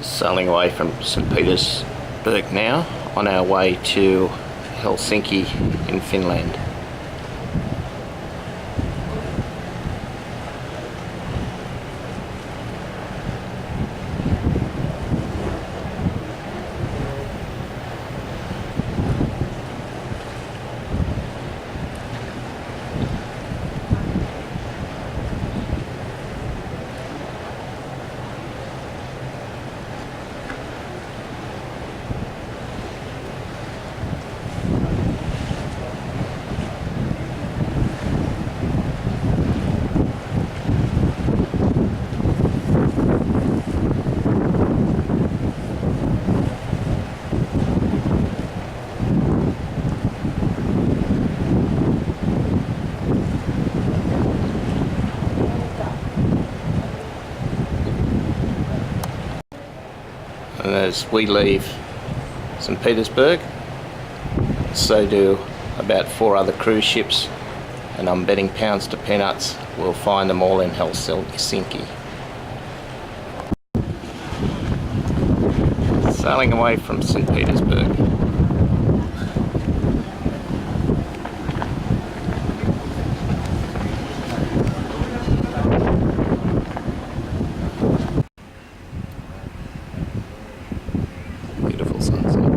Sailing away from St Petersburg now, on our way to Helsinki in Finland. And as we leave St Petersburg, so do about 4 other cruise ships, and I'm betting pounds to peanuts we'll find them all in Helsinki. Sailing away from St Petersburg. Beautiful sunset.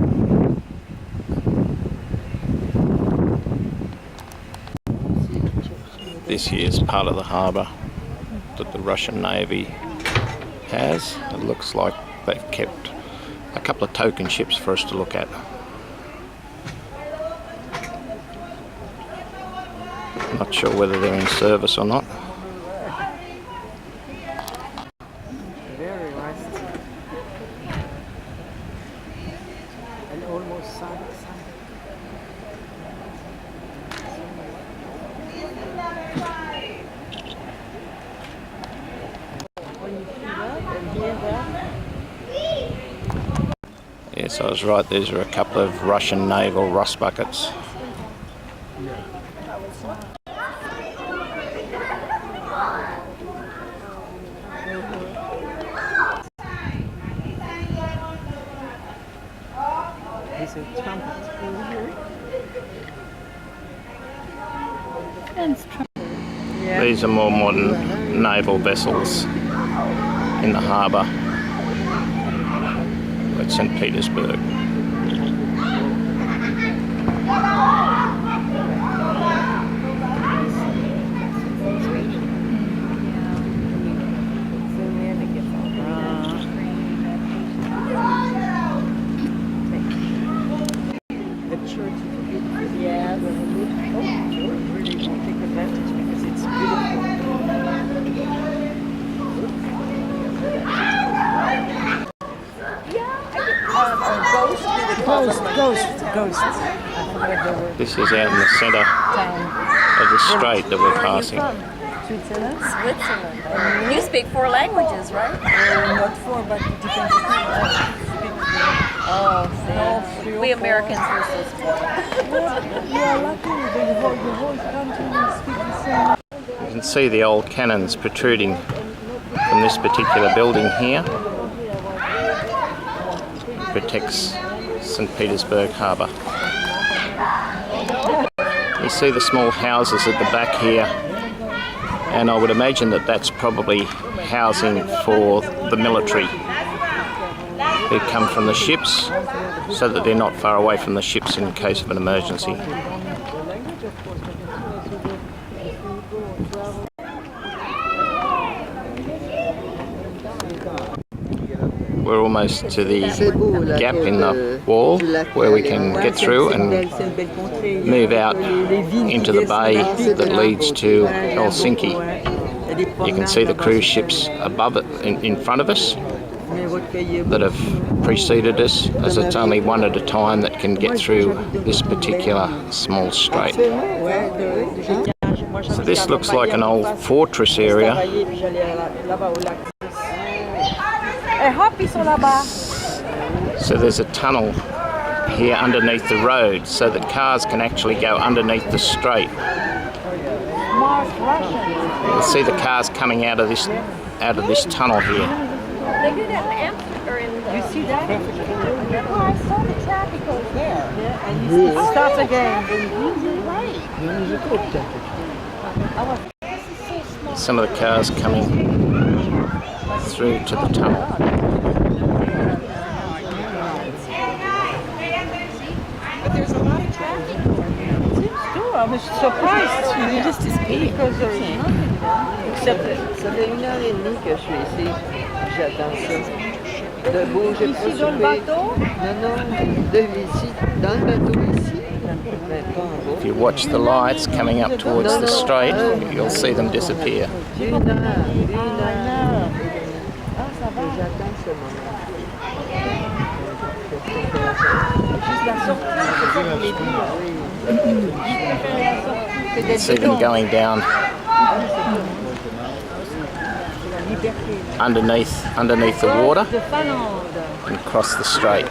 This here is part of the harbour that the Russian Navy has. It looks like they've kept a couple of token ships for us to look at. Not sure whether they're in service or not. Very rusty. And almost sunk. When you see that and hear that. Yes, I was right. These are a couple of Russian naval rust buckets. These are trumpets. Yeah. These are more modern naval vessels in the harbour at St Petersburg. The church is beautiful. Yeah, really take advantage because it's beautiful. Ghost. This is out in the centre of the strait that we're passing. Switzerland. Switzerland. You speak 4 languages, right? Not 4, but it depends on Oh, we Americans are so spoiled. You are lucky. The whole country speaks the same. You can see the old cannons protruding from this particular building here. Protects St Petersburg harbour. You see the small houses at the back here, and I would imagine that that's probably housing for the military who come from the ships, so that they're not far away from the ships in case of an emergency. We're almost to the gap in the wall where we can get through and move out into the bay that leads to Helsinki. You can see the cruise ships above it, in front of us, that have preceded us, as it's only one at a time that can get through this particular small strait. So this looks like an old fortress area. So there's a tunnel here underneath the road so that cars can actually go underneath the strait. You'll see the cars coming out of this tunnel here. They do that in Amsterdam or in the. You see that? Oh, I saw the traffic over there. Yeah, and you see, it starts again. Some of the cars coming through to the tunnel. But there's a lot of traffic. I'm surprised. You just disappeared. Because there's nothing there. Except that. Ça fait 1h30 que je suis ici. J'attends ça. Debout, j'ai pas Ici dans le soupé. bateau? Non, non, ici, dans le bateau ici. Mais pas en haut. If you watch the lights coming up towards the strait, you'll see them disappear. 1 heure, 1 heure. Ah, ça va. J'attends ce moment. Juste la sortie, c'est ça que je voulais dire. See them going down underneath the water De Finlande. and cross the strait.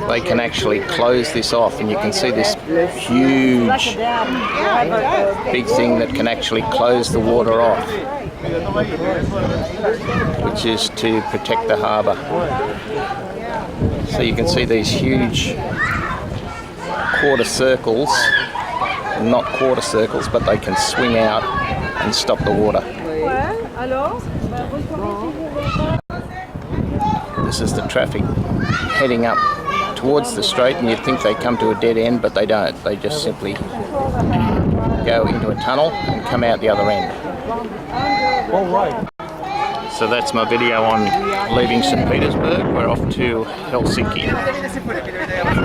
They can actually close this off, and you can see this huge big thing that can actually close the water off, which is to protect the harbour. So you can see these huge quarter circles, not quarter circles, but they can swing out and stop the water. This is the traffic heading up towards the strait, and you'd think they come to a dead end, but they don't. They just simply go into a tunnel and come out the other end. All right. So that's my video on leaving St Petersburg. We're off to Helsinki.